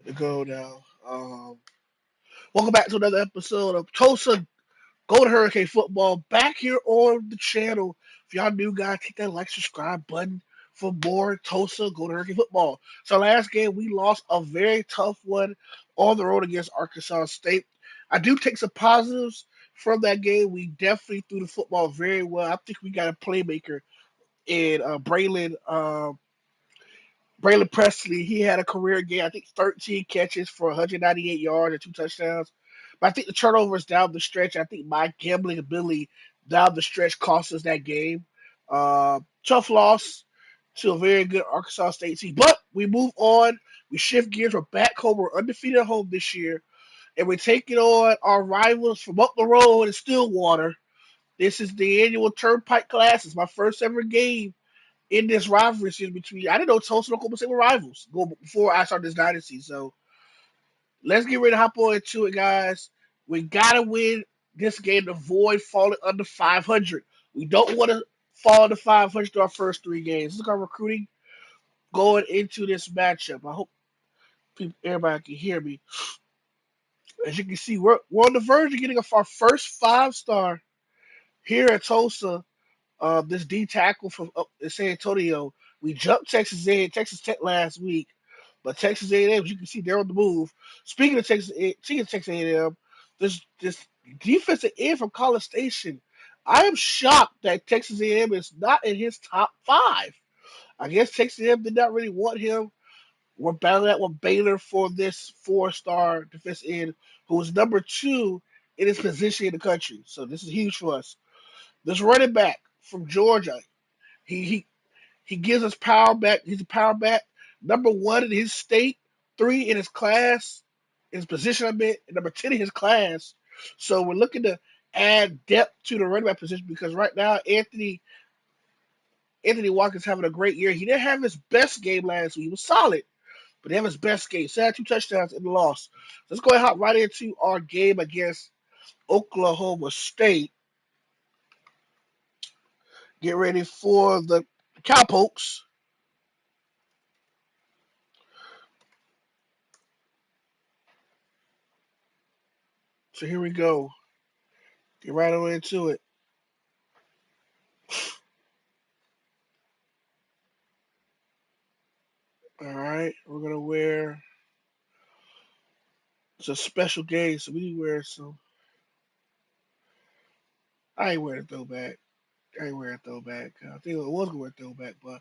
to go now. Welcome back to another episode of Tulsa Golden Hurricane Football. Back here on the channel. If y'all new guys, hit that like, subscribe button for more Tulsa Golden Hurricane Football. So last game we lost a very tough one on the road against Arkansas State. I do take some positives from that game. We definitely threw the football very well. I think we got a playmaker in Braylon Presley. He had a career game, I think 13 catches for 198 yards and 2 touchdowns. But I think the turnovers down the stretch, I think my gambling ability down the stretch cost us that game. Tough loss to a very good Arkansas State team. But we move on. We shift gears. We're back home. We're undefeated at home this year. And we're taking on our rivals from up the road in Stillwater. This is the annual Turnpike Class. It's my first ever game in this rivalry series between. I didn't know Tulsa and Oklahoma State were rivals before I started this dynasty. So let's get ready to hop on into it, guys. We gotta win this game to avoid falling under 500. We don't want to fall under 500 through our first 3 games. Look at our recruiting going into this matchup. I hope everybody can hear me. As you can see, we're on the verge of getting our first 5-star here at Tulsa. This D tackle from San Antonio. We jumped Texas Tech last week, but Texas A&M, as you can see, they're on the move. Speaking of Texas A&M, this defensive end from College Station, I am shocked that Texas A&M is not in his top 5. I guess Texas A&M did not really want him. We're battling out with Baylor for this 4-star defense end, who is number 2 in his position in the country. So this is huge for us. This running back from Georgia, he he he gives us power back. He's a power back, number 1 in his state, 3 in his class, in his position. I meant, and number 10 in his class. So we're looking to add depth to the running back position because right now Anthony Walker's having a great year. He didn't have his best game last week. He was solid, but he had his best game. So he had 2 touchdowns in the loss. Let's go ahead and hop right into our game against Oklahoma State. Get ready for the Cowpokes. So here we go. Get right on into it. All right, we're gonna wear. It's a special game, so we need to wear some. I ain't wearing a throwback. I ain't wearing a throwback. I think I was gonna wear a throwback, but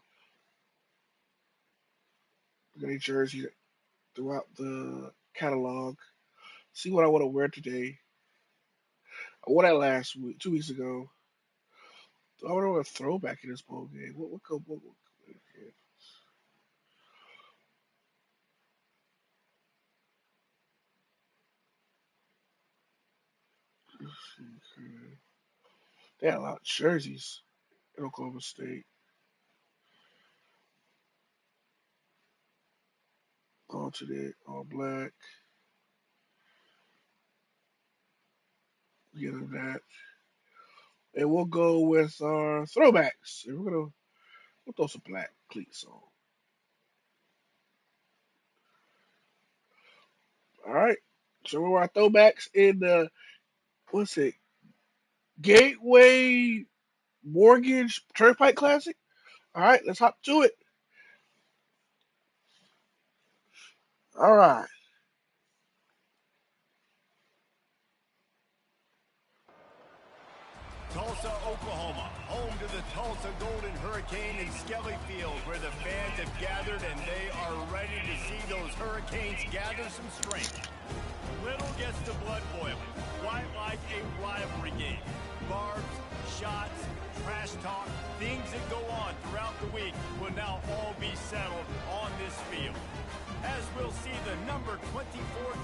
we got a jersey throughout the catalog. See what I want to wear today. I wore that last week, 2 weeks ago. I want to wear a throwback in this bowl game. What they had a lot of jerseys in Oklahoma State. Alternate, all black. Get them that. And we'll go with our throwbacks. And we'll throw some black cleats on. All right. So we're our throwbacks in the what's it? Gateway Mortgage Turnpike Classic. All right, let's hop to it. All right. Tulsa, Oklahoma, home to the Tulsa Golden Hurricane in Skelly Field, where the fans have gathered and they are ready to see those Hurricanes gather some strength. Little gets the blood boiling, quite like a rivalry game. Barbs, shots, trash talk, things that go on throughout the week will now all be settled on this field. As we'll see the number 24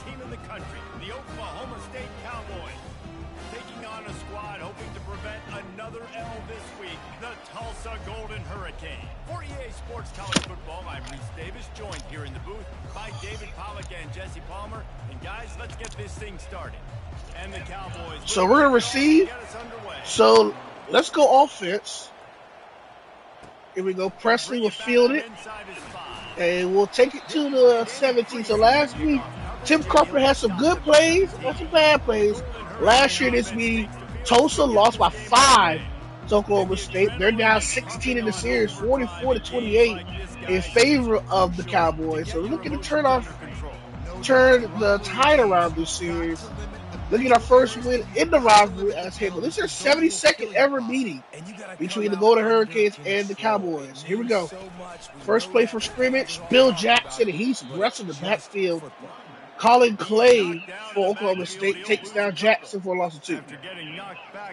team in the country, the Oklahoma State Cowboys, taking on a squad hoping to prevent another L this week, the Tulsa Golden Hurricane. For EA Sports College Football, I'm Reese Davis, joined here in the booth by David Pollack and Jesse Palmer. And guys, let's get this thing started. And the Cowboys. So we're gonna receive. So let's go offense. Here we go. Presley will field it. Inside his 5. And we'll take it to the 17. So last week, Tim Carpenter had some good plays and some bad plays. Last year, this meeting, Tulsa lost by 5 to Oklahoma State. They're down 16 in the series, 44-28 in favor of the Cowboys. So looking to turn the tide around this series. Look at our first win in the rivalry as Halo. This is their 72nd ever meeting between the Golden Hurricanes and the Cowboys. Here we go. First play from scrimmage, Bill Jackson, and he's wrestling the backfield. Colin Clay for Oklahoma State takes down Jackson for a loss of 2.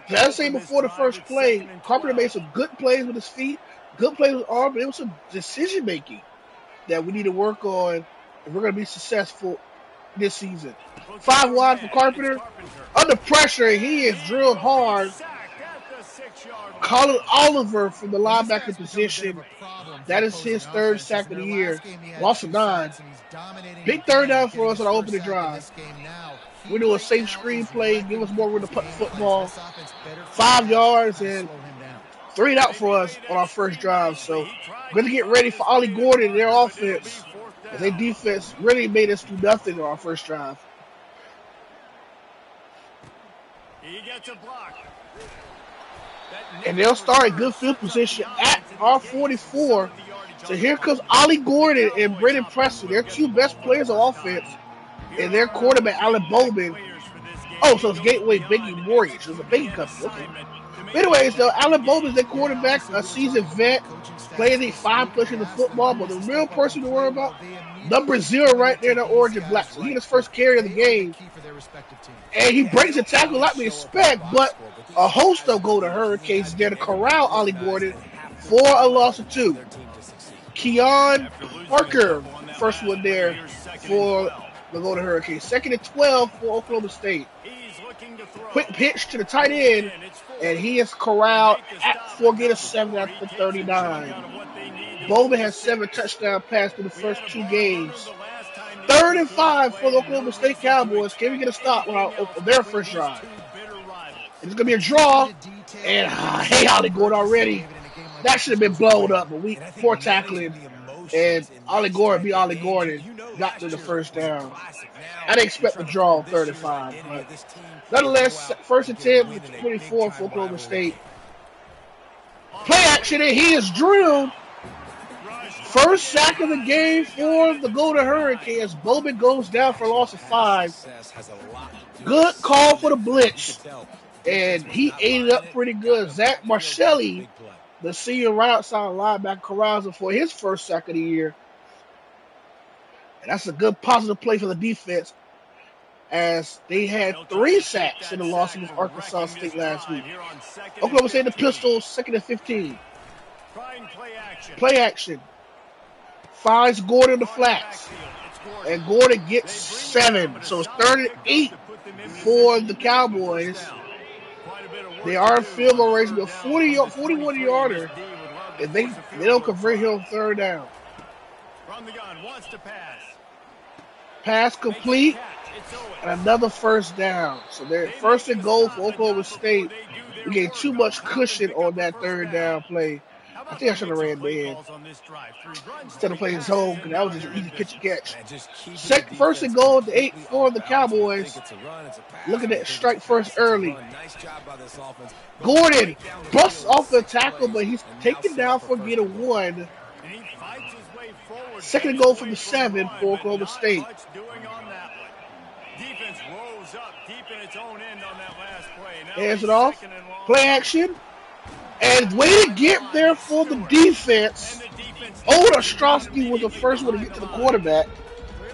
As I say before the first play, Carpenter made some good plays with his feet, good plays with arm, but it was some decision making that we need to work on if we're going to be successful this season. 5 wide for Carpenter. Under pressure, he is drilled hard. Colin Oliver from the linebacker position. That is his 3rd sack of the year. Loss of 9. Big 3rd down for us on our opening drive. We do a safe screen play, give us more room to put the football. 5 yards and 3 and out for us on our first drive. So we're going to get ready for Ollie Gordon and their offense. Their defense really made us do nothing on our first drive. He gets a block. And they'll start in good field position at our 44. So here comes Ollie Gordon and Brendan Presley. They're 2 best players on offense. And their quarterback, Allen Bowman. Oh, so it's Gateway Biggie Mortgage. It's a Biggie company. Okay. But anyways, though, Allen Bowman's their quarterback, a seasoned vet. Playing the 5+ years of football, but the real person to worry about, number 0 right there in the orange and black. So he had his first carry of the game. And he breaks a tackle like we expect, but a host of Golden Hurricanes there to corral Ollie Gordon for a loss of 2. Keon Parker, first one there for the Golden Hurricanes. 2nd and 12 for Oklahoma State. Quick pitch to the tight end, and he is corralled for a gain of 7 after 39. Bowman has 7 touchdown passes in the first 2 games. 3rd and 5 for the Oklahoma State Cowboys. Can we get a stop on their first drive? It's going to be a draw, and hey, Ollie Gordon already. That should have been blown up, but poor tackling, and Ollie Gordon be Ollie Gordon. Got to the first down. I didn't expect the draw on 3rd and 5, but nonetheless, 1st and 10 with 24 for Oklahoma State. Play action, and he is drilled. First sack of the game for the Golden Hurricanes. Bowman goes down for a loss of 5. Good call for the blitz, and he ate it up pretty good. Zach Marcelli, the senior right outside linebacker, corrals him for his first sack of the year. And that's a good positive play for the defense, as they had 3 sacks in the loss against Arkansas State last week. Oklahoma State the Pistols, 2nd and 15. Play action. Finds Gordon in the flats. And Gordon gets 7. So it's 3rd and 8 for the Cowboys. They are in field goal range, but 41-yarder. And they don't convert here on 3rd down. Pass complete, and another first down. So they're 1st and goal for Oklahoma State. We gave too much cushion on that 3rd down play. I think I should have ran man instead of playing zone, because that was just an easy pitch and catch. 1st and goal at the 8 for the Cowboys. Looking at strike first early. Gordon busts off the tackle, but he's taken down for a gain of 1. 2nd and goal from the 7 for Oklahoma State. Hands it off. Play action. And way to get there for the defense. Old Ostrowski was the first one to get to the quarterback.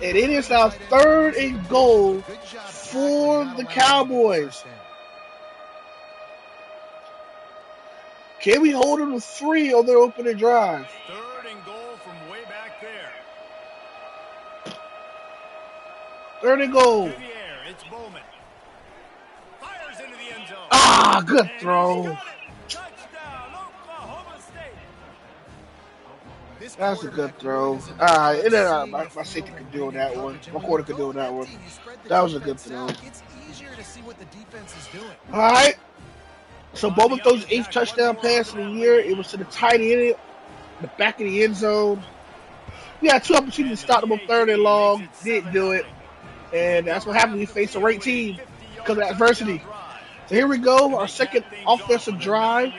And it is now 3rd and goal for the Cowboys. Can we hold them to 3 on their opening drive? 3rd and goal from way back there. 3rd and goal. It's Bowman. Fires into the end zone. Ah, good throw. That's a good throw. My safety could do on that one. My quarter could do on that one. That was a good throw. All right. So Bowman throws his 8th touchdown pass of the year. It was to the tight end the back of the end zone. We had two opportunities to stop them on 3rd and long. Didn't do it. And that's what happened when you face a ranked team because of adversity. So here we go, our second offensive drive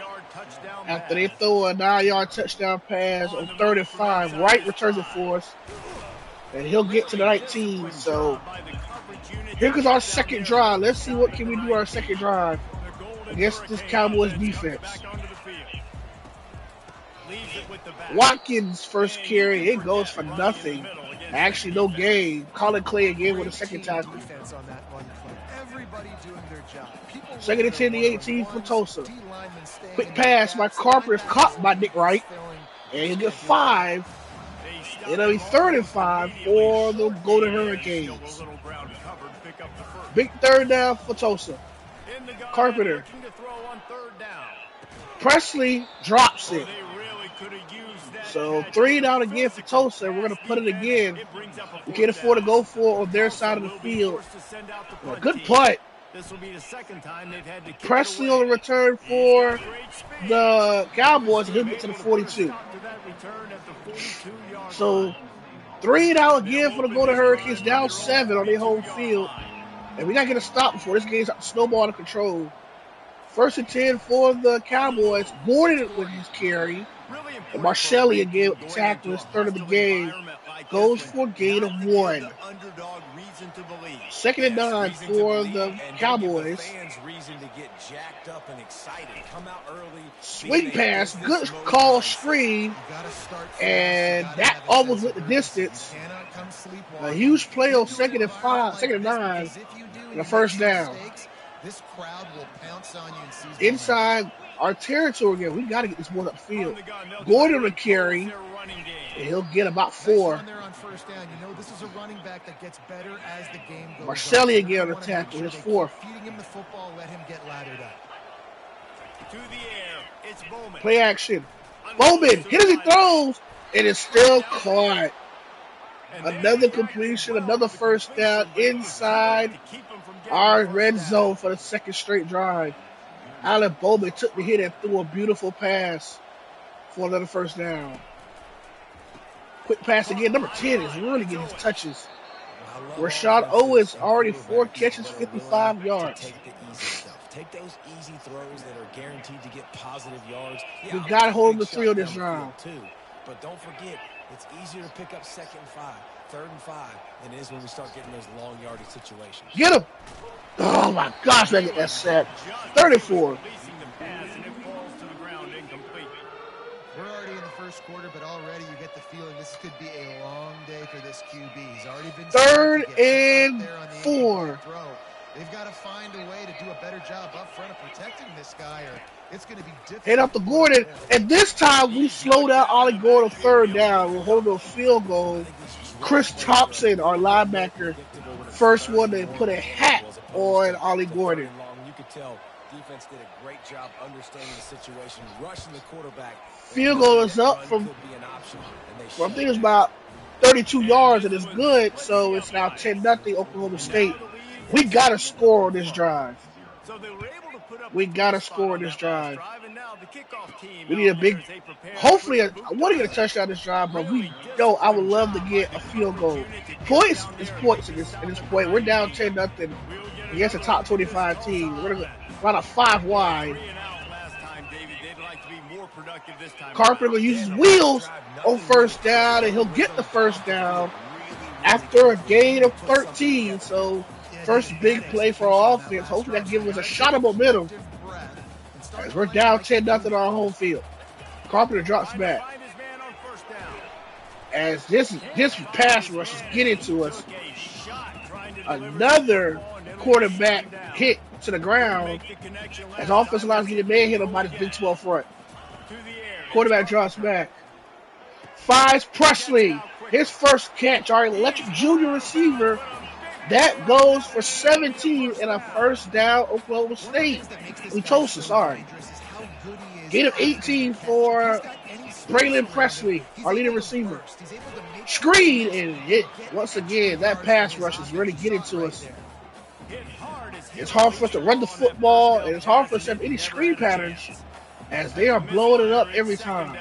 after they throw a 9-yard touchdown pass on 3rd and 5. Wright returns it for us, and he'll get to the 19. So here goes our second drive. Let's see what can we do our second drive against this Cowboys defense. Watkins first carry, it goes for nothing. Actually, no gain. Colin Clay again with a second tackle. Second and 10, the 18 for Tulsa. Quick pass by Carpenter is caught by Nick Wright, and he'll get 5. It'll be 3rd and 5 for the Golden Hurricanes. Big 3rd down for Tulsa. Carpenter. Presley drops it. So 3 down again for Tulsa. We're going to put it again. We can't afford to go for it on their side of the field. Good punt. Presley on the return for the Cowboys. He'll get to the 42. So 3 down again for the Golden Hurricanes. Down 7 on their home field. And we got to get a stop before this game's snowball out of control. 1st and 10 for the Cowboys. Gordon with his carry. And Marcelli again with the tackle, his 3rd of the game. Goes for a gain of 1. 2nd and 9 for the Cowboys. Swing pass, good call screen. And that almost went the distance. A huge play on 2nd and 5, 2nd and 9, and a 1st down. Inside our territory again. We got to get this boy up the field. Gordon to carry. And he'll get about 4. Marcelli again on the tackle. His 4th. Play action. Bowman hit as he throws. And it's still caught. Another completion. Another 1st down inside our red zone for the 2nd straight drive. Allen Bowman took the hit and threw a beautiful pass for another 1st down. Quick pass again. Number 10 is really getting his touches. Rashad Owens already 4 catches, 55 yards. Take those easy throws that are guaranteed to get positive yards. We got to hold him to 3 on this drive. But don't forget, it's easier to pick up 2nd and 5, 3rd and 5 than it is when we start getting those long yardage situations. Get him! Oh my gosh, I get that sack. 34. We're already in the 1st quarter, but already you get the feeling this could be a long day for this QB. He's already been 3rd and 4. They've got to find a way to do a better job up front of protecting this guy, or it's going to be difficult. Head up to Gordon, and this time we slow down Ollie Gordon 3rd down. We'll hold a field goal. Chris Thompson, our linebacker, first one to put a hat on Ollie Gordon. You could tell defense did a great job understanding the situation, rushing the quarterback. Field goal is up from I think it's about 32 yards, and it's good, so it's now 10-0 Oklahoma State. We got to score on this drive. We got to score on this drive. We need a big, hopefully, I want to get a touchdown this drive, but I would love to get a field goal. Points is points at this point. We're down 10-0 against a top 25 team. We're going to run a 5 wide. Carpenter will use his wheels on 1st down, and he'll get the 1st down after a gain of 13. So, first big play for our offense. Hopefully that gives us a shot of momentum as we're down 10-0 on our home field. Carpenter drops back. As this pass rush is getting to us, another quarterback hit to the ground as offensive line is getting manhandled him by this Big 12 front. Quarterback drops back. Finds Presley. His 1st catch, our electric junior receiver. That goes for 17 and a 1st down Oklahoma State. Tulsa, sorry. Gain of 18 for Braylon Presley, our leading receiver. Screen and hit. Once again, that pass rush is really getting to us. It's hard for us to run the football, and it's hard for us to have any screen patterns as they are blowing it up every time.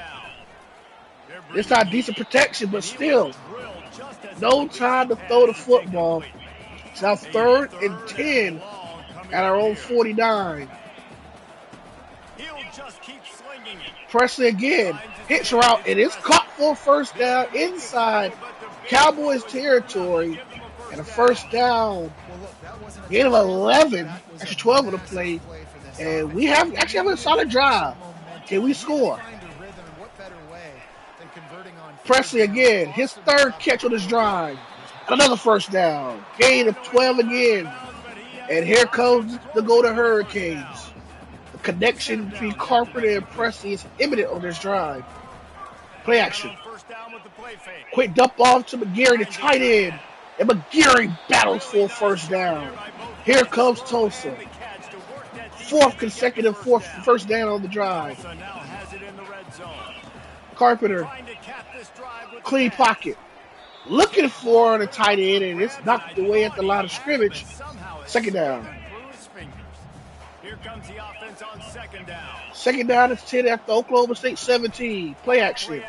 This time decent protection, but still no time to throw the football. It's now 3rd and 10 at our own 49. Presley again hits route and it's caught for a first down inside Cowboys territory and a first down. Gain of 11, actually 12 on the play, and we have a solid drive. Can we score? Presley again, his 3rd catch on this drive. Another first down. Gain of 12 again. And here comes the Golden Hurricanes. The connection between Carpenter and Presley is imminent on this drive. Play action. Quick dump off to McGarry, the tight end. And McGarry battles for a first down. Here comes Tulsa. 4th consecutive first down on the drive. Carpenter. Clean pocket. Looking for the tight end, and it's knocked away at the line of scrimmage. Second down. Here comes the offense on second down. Second down is 10 after Oklahoma State 17. Play action.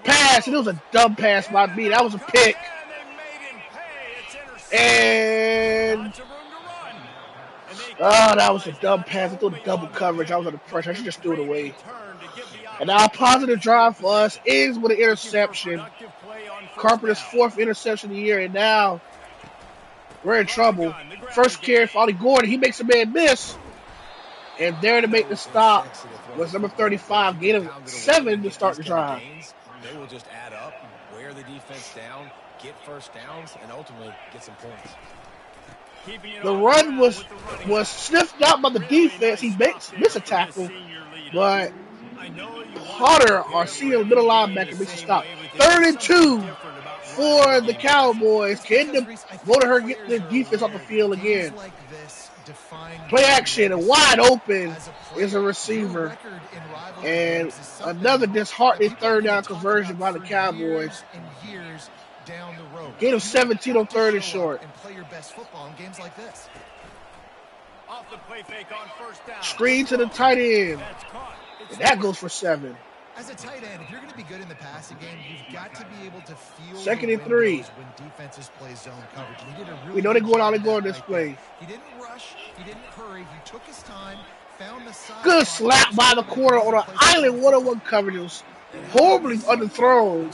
Pass, and it was a dumb pass by me. That was a pick. And that was a dumb pass. I threw double coverage. I was under pressure. I should just threw it away. And now a positive drive for us is with an interception. Carpenter's 4th interception of the year, and now we're in trouble. First carry for Ollie Gordon. He makes a man miss. And there to make the stop was number 35. Gain of 7 to start the drive. They will just add up, wear the defense down, get first downs, and ultimately get some points. The run was sniffed out by the defense. He missed a tackle, but Potter, our senior middle linebacker, makes a stop. 3rd and 2 for the Cowboys. Can the Golden get the defense off the field again? Play action, and wide open is a receiver. And another disheartening 3rd down conversion by the Cowboys. Gain of 17 on 3rd and short. Screen to the tight end. And that goes for 7. As a tight end, if you're going to be good in the passing game, you've got to be able to feel 2nd and 3 when defenses play zone coverage. And he did a really we know they're going out and going this play. He didn't rush. He didn't hurry. He took his time, found the side. Good slap by the corner on an island 1-on-1 coverage. It was horribly underthrown.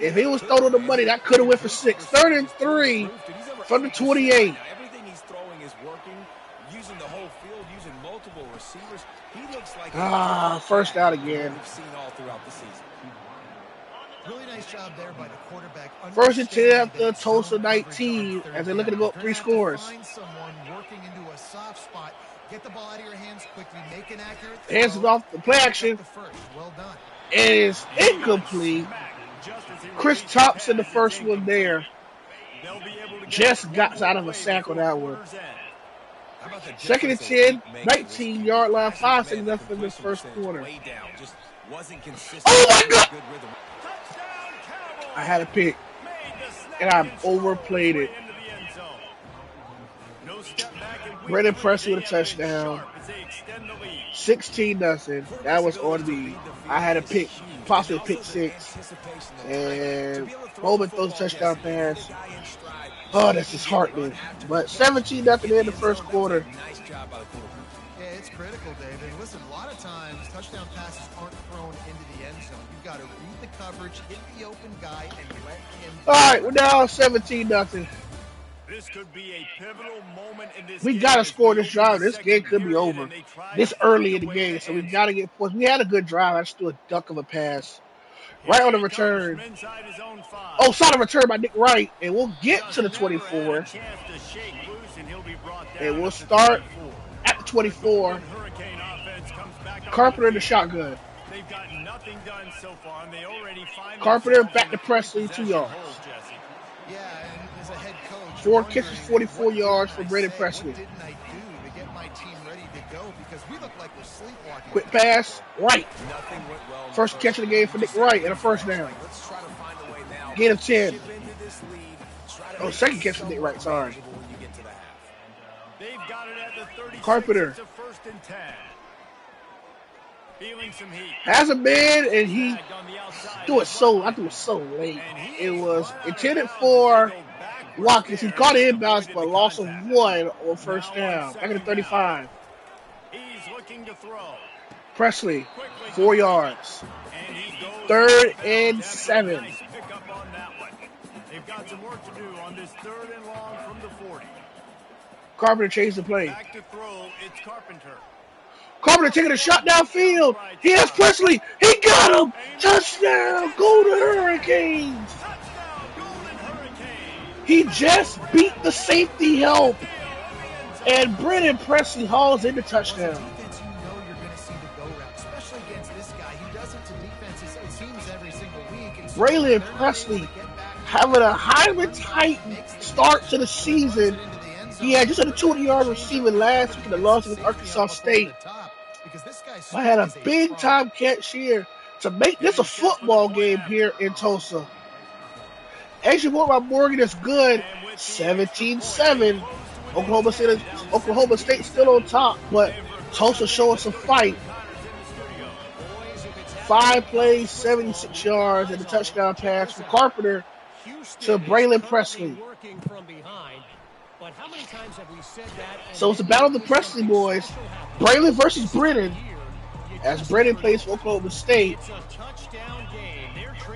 If he was thrown on the money, that could have went for 6. 3rd and 3 from the 28. Everything he's throwing is working, using the whole field, using multiple receivers. He looks like first down again. We've seen all throughout the season. Really nice job there by the quarterback. 1st and 10 after Tulsa 19 as they're looking to go up 3 scores. Find someone working into a soft spot. Get the ball out of your hands quickly. Make an accurate throw. Hands is off the play action. Well done. It is incomplete. Chris Thompson, the first one there, just got out of a sack on that one. 2nd and 10, 19-yard line, 5 seconds left in this first quarter. Oh my God! I had a pick, and I overplayed it. Brendan Presley with a touchdown. 16-0. That was on me. I had a pick, possibly pick 6. And Bowman throws a touchdown pass. Oh, that's disheartening. But 17-0 in the first quarter. Yeah, it's critical, David. Listen, a lot of times touchdown passes aren't thrown into the end zone. You've got to read the coverage, hit the open guy, and let him. All right, we're now 17-0. This could be a pivotal moment in this We game. got to score this drive. This game could be over this early in the game, so we got to get points. We had a good drive. I just threw a duck of a pass. Right on the return. Oh, solid return by Nick Wright, and we'll get to the 24. And we'll start at the 24. Carpenter in the shotgun. Carpenter back to Presley, 2 yards. Yeah, and as a head coach, 4 catches, 44 yards for Brandon Presley. What didn't I do to get my team ready to go? Because we look like we're sleepwalking. Quick pass, Wright. First catch of the game for Nick Wright and a first down. Gain of 10. Oh, second catch for Nick Wright, sorry. Carpenter. Feeling some heat. Has a man, and he Tagged on the outside. threw it so. I threw it so late. And he It is was right out of intended bounds as for they go backwards Watkins. He there, caught it just inbounds, avoided but the loss of contact. 1 on first Now on down. Back at the second down. 35. He's looking to throw. Presley, Quickly 4 complete. yards. And he goes 3rd out of and bounds after a 7. nice pickup on that one. They've got some work to do on this 3rd and long from the 40. Carpenter changed the play. Back to throw, it's Carpenter. Carpenter taking a shot downfield. He has Presley. He got him. Touchdown. Go to Hurricanes. Touchdown, Golden Hurricane. He just beat the safety help. And Brennan Presley hauls in the touchdown. Defense, you know you're going to see the go route, especially against this guy. He does it to defenses, it seems, every single week. And so Braylon Presley having a highly tight start to the season. He had just under 200-yard receiving last week in the loss against Arkansas State. I had a big-time catch here to make this a football game here in Tulsa. Extra point by Morgan is good. 17-7. Oklahoma State still on top, but Tulsa showing some fight. 5 plays, 76 yards, and a touchdown pass from Carpenter to Braylon Presley. So it's the battle of the Presley boys. Braylon versus Brennan, as Brennan plays for Oklahoma State.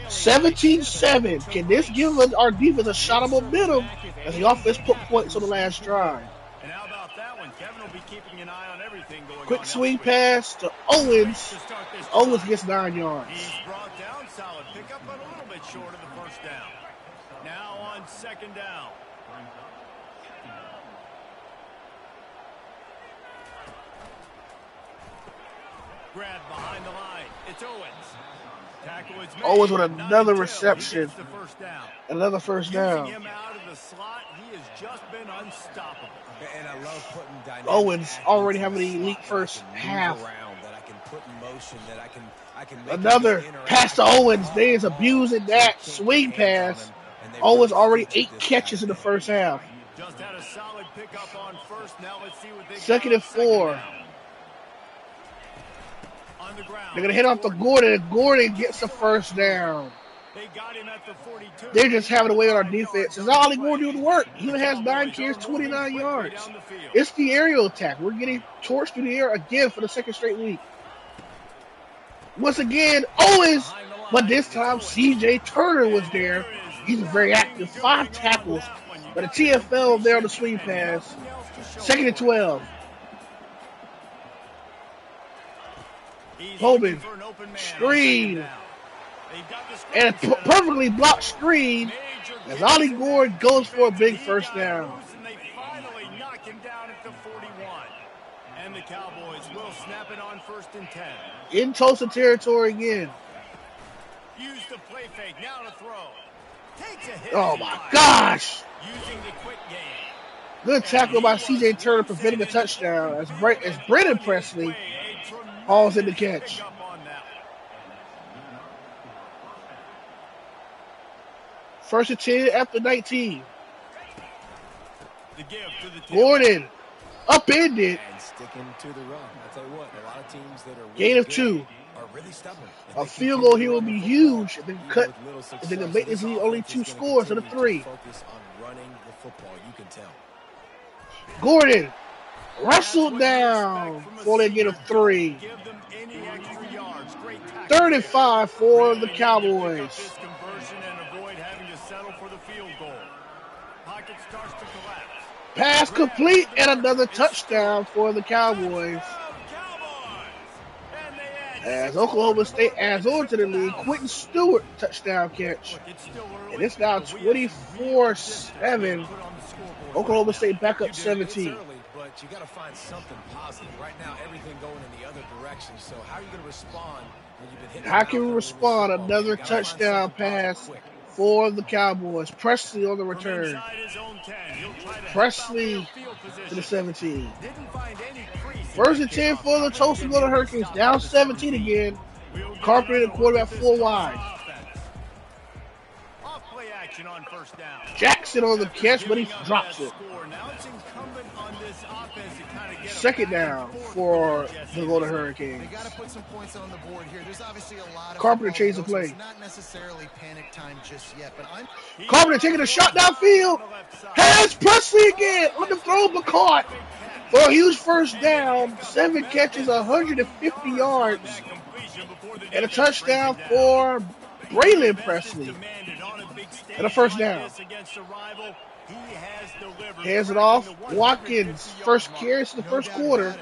17-7. Can this give our defense a shot of momentum as the offense put points on the last drive? And how about that one? Kevin will be keeping an eye on everything going on. Quick swing pass to Owens. Owens gets 9 yards. He's brought down, solid pickup, but a little bit short of the first down. Now on second down. Grab behind the line. It's Owens. Tackle is made. Owens with another 9-2. reception. He gets the first down. Another first down. Using him out of the slot, he has just been unstoppable. And I love putting dynamic Owens already athletes having in an the elite slot first that I can half. move around, that I can put in motion, that I can make Another them interact pass to with the Owens. ball. They is abusing that Can't swing get hands pass. on them, and they Owens really already featured 8 this catches guy in the today. first half. Just had a solid pickup on first. Now let's see what they got. Second and on second 4. down. On the ground. They're going to hit off to Gordon, and Gordon gets the first down. They got him at the 42. They're just having a way on our defense. It's all Gordon doing the work. He only has 9 carries, 29 yards. It's the aerial attack. We're getting torched through the air again for the second straight week. Once again, Owens, but this time C.J. Turner was there. He's very active. 5 tackles, but a TFL there on the swing pass. Second and 12. Holman, screen, and a perfectly blocked screen as Ollie Gordon goes for a big first down. And they finally knock him down at the 41. And the Cowboys will snap it on first and 10. In Tulsa territory again. Use the play fake, now to throw. Takes a hit. Oh my gosh! Using the quick game. Good tackle by C.J. Turner preventing a touchdown as Brennan Presley hauls in the catch. First and 10 after 19. Gordon upended. And sticking to the run. I'll tell you what, a lot of teams that are really Gain of good 2. are really stubborn. A field goal here will be huge if they can cut. If they can make this lead only 2 scores instead of 3. Focus on running the football, you can tell. Gordon wrestled down for a gain of 3. 3rd and 5 for the Cowboys. Pass complete and another touchdown for the Cowboys. As Oklahoma State adds on to the lead, Quentin Stewart touchdown catch. And it's now 24-7. Oklahoma State back up 17. But you got to find something positive. Right now, everything going in the other direction. So how are you going to respond when you've been hitting? How can we respond? Another touchdown pass for the Cowboys. Presley on the return. Presley to the 17. First and 10 for the Tulsa Golden Hurricanes. Down 17 again. Carpenter, the quarterback, 4 wide. action on first down. Jackson on the After catch, but he giving up drops that it. score, now it's incumbent on this offense to kind of get Second back down and forth for going, Jesse, the in Golden this one. Hurricanes. They got to put some points on the board here. There's obviously a lot of Carpenter football changed to the go, so play. it's not necessarily panic time just yet, but I'm Carpenter taking a shot downfield. Has Presley again on the throw, but caught for a huge first down. 7 catches, 150 yards, and a touchdown for Braylon Presley. And a first down. Hands it off. Watkins, first carry in the first quarter,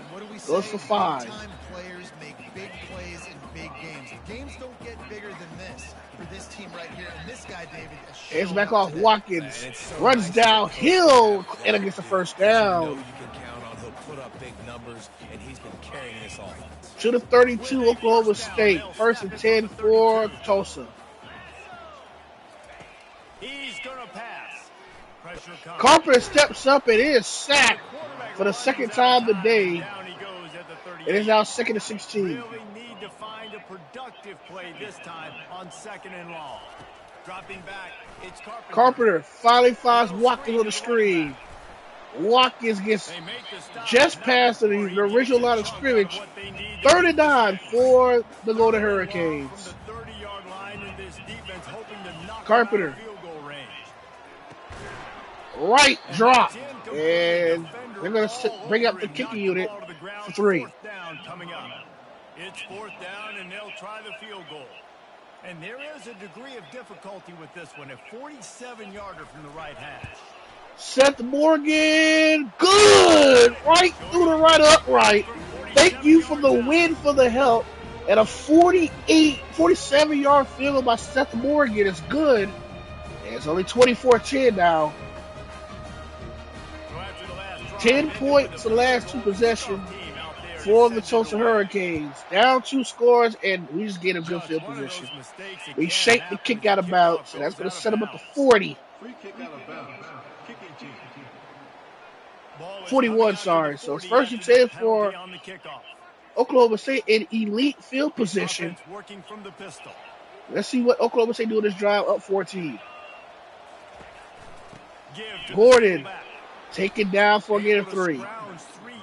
goes for 5. Players make big plays in big games. The games don't get bigger than this for this team right here. And this guy, David, Hands back off. Watkins runs downhill and gets the first down. You can count on he'll put up big numbers, and he's been carrying this offense. To the 32, Oklahoma State. First and 10 for Tulsa. He's going to pass. Pressure comes. Carpenter steps up and is sacked for the second time today. Down he goes at the 38. It is now 2nd and 16. Really need to find a productive play this time on 2nd and long. Dropping back, it's Carpenter. Carpenter finally finds Watkins on the screen. Watkins gets They make the stop. just past the original line of scrimmage. 3rd and 9 for the Golden Hurricanes. From the 30-yard line, and this defense hoping to knock Carpenter. out field goal range. Right drop. And they're going to bring up the kicking unit for 3. Fourth down coming up. It's 4th down, and they'll try the field goal. And there is a degree of difficulty with this one. A 47-yarder from the right hash. Seth Morgan, good! Right through the right upright. Thank you for the win, for the help. And a 47-yard field goal by Seth Morgan is good. And it's only 24-10 now. 10 points the last 2 possessions for the Tulsa Hurricanes. Down 2 scores, and we just get a good field position. We shake the kick out of bounds, and that's going to set them up to 40. 41, sorry. So it's 1st and 10 for Oklahoma State in elite field position. Let's see what Oklahoma State do in this drive, up 14. Gordon taken down for a gain of 3. 3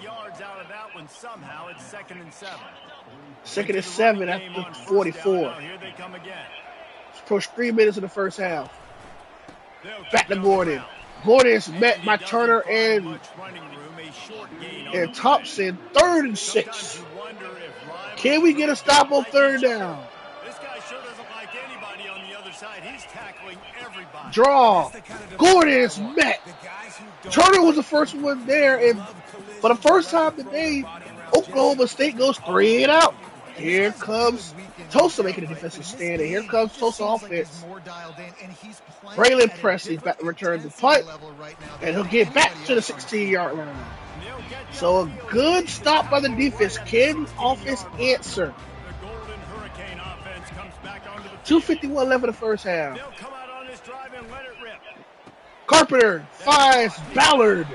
yards out of that one somehow. It's 2nd and 7. 2nd and 7 after 44. Here they come again. Approach 3 minutes in the first half. Back to Gordon. Gordon is met by Turner and Thompson. 3rd and 6. Can we get a stop on 3rd down? This guy sure doesn't like anybody on the other side. He's tackling everybody. Draw. Gordon is met. Turner was the first one there, and for the first time today, Oklahoma State goes 3 and out. Here comes Tulsa making a defensive stand, and here comes Tulsa offense. Braylon Presley back to return the punt, and he'll get back to the 16-yard line. So a good stop by the defense. Can offense answer? 2:51 left in the first half. Carpenter finds Ballard.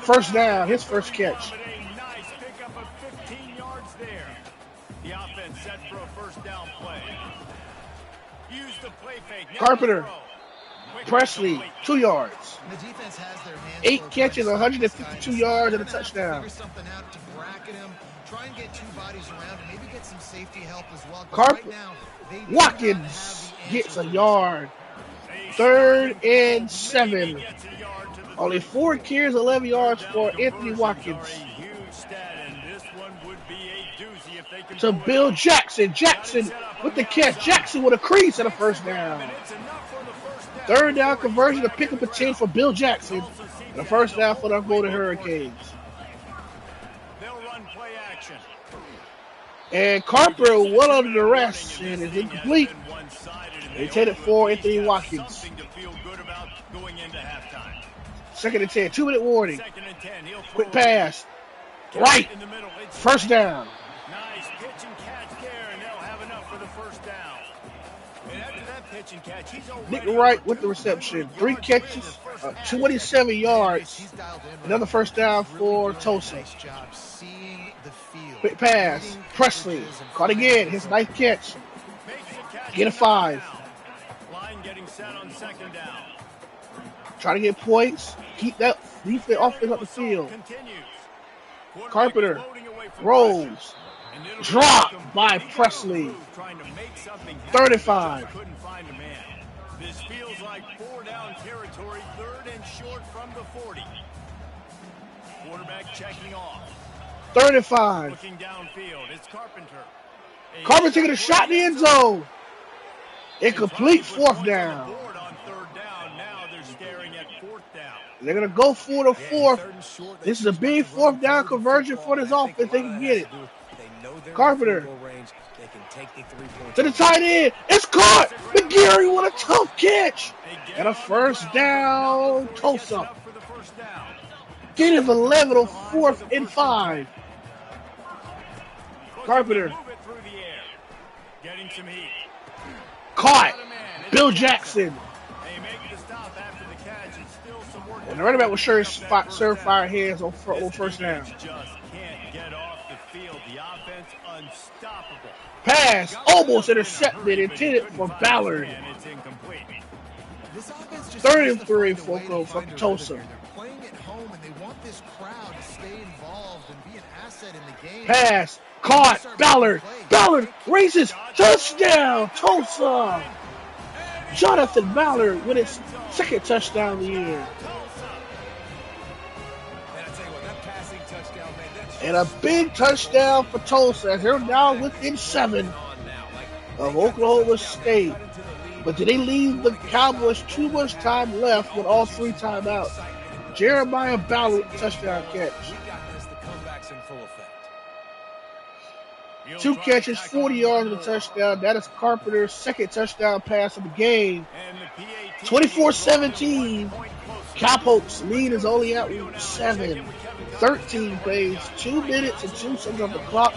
First down, his first catch. Nice pickup of 15 yards there. The offense set for a first down play. Use the play fake. Carpenter. Presley, 2 yards. The defense has their hands 8 catches, 152 yards, and a touchdown. Figure something out to bracket him. Try and get 2 bodies around and maybe get some safety help as well. Watkins gets a yard. 3rd and 7. Only 4 carries, 11 yards for Anthony Watkins. To Bill Jackson. Jackson with the catch. Jackson with a crease and a first down. 3rd down conversion to pick up a 10 for Bill Jackson. And a first down for the Golden Hurricanes. And Carpenter well under the rest and is incomplete. They take it for Anthony Watkins. 2nd and 10. 2-minute warning. Quick pass. Right. First down. Nice pitch and catch there, and they'll have enough for the first down. And after that pitch and catch, he's Nick Wright with the reception. 3 catches, 27 yards. Another first down for Tulsa. Quick pass. Presley caught again. His 9th catch. Get a 5. set on second down. Try to get points. Keep that defense offense up the field. Carpenter rolls. Dropped by Presley. 35. Couldn't find a man. This feels like 4-down territory, 3rd and short from the 40. Quarterback checking off. 35. Looking downfield, it's Carpenter. Carpenter taking a shot in the end zone. Incomplete 4th down. On 3rd down. Now they're staring at 4th down. They're going to go for the 4th. This is a big 4th down conversion for this offense. They can get it. Carpenter to the tight end. It's caught. McGarry with a tough catch. And a 1st down, Tulsa. Gain of 11 on 4th and 5. Carpenter. Getting some heat. Caught. Bill Jackson. They make the stop after the catch. It's still some work. And the running back will serve fire hands on 1st down. Just can't get off the field. The offense unstoppable. Pass almost intercepted, intended for Ballard. And it's incomplete. 3rd and 3 for Tulsa. They're playing at home and they want this crowd to stay involved and be an asset in the game. Pass caught. Ballard. Ballard races. Touchdown, Tulsa. Jonathan Ballard with his 2nd touchdown of the year. And a big touchdown for Tulsa as they're now within 7 of Oklahoma State. But did they leave the Cowboys too much time left with all 3 timeouts? Jeremiah Ballard touchdown catch. 2 catches, 40 yards of the touchdown. That is Carpenter's 2nd touchdown pass of the game. 24-17. Cowpokes lead is only at 7. 13 plays, 2 minutes and 2 seconds on the clock.